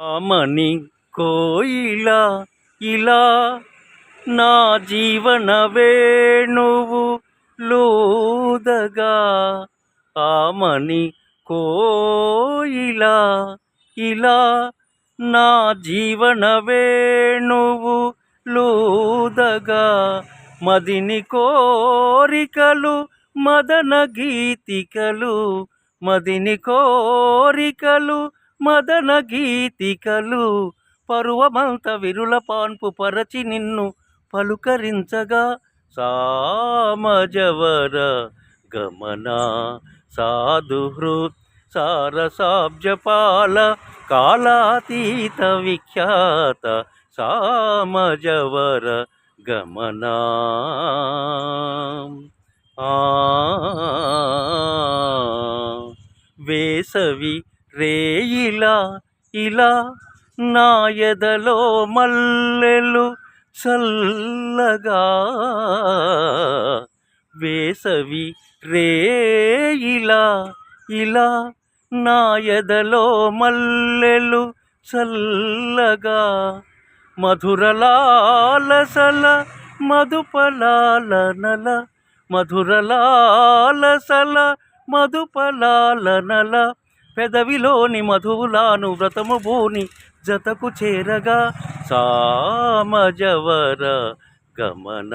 ఆమని కోయిలా ఇలా నా జీవన వేణువు లూదగా. ఆమని కోయిలా ఇలా నా జీవన వేణువు లూదగా. మదిని కోరికలు మదన గీతికలు, మదిని కోరికలు మదన గీతికలు, పరువమంత విరుల పాన్పు పరచి నిన్ను పలుకరించగా. సామజవర గమన సాధుహృత్ సారసాబ్జపాల కాలాతీత విఖ్యాత సామజవర గమనా. వేసవి రేయిలా ఇలా నా ఎదలో మల్లెలు చల్లగా. వేసవి రేయిలా ఇలా నా ఎదలో మల్లెలు చల్లగా. మధురలాలసల మధుపలాలనల, మధురలాలసల మధుపలాలనల, పెదవిలోని మధువులాను వ్రతము భూని జతకు చేరగా. సామజవర గమన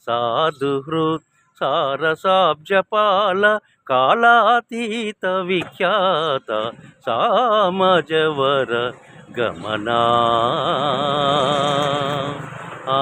సాధుహృత్ సారసాబ్జపాల కాలాతీత విఖ్యాత సామజవర గమనా. ఆ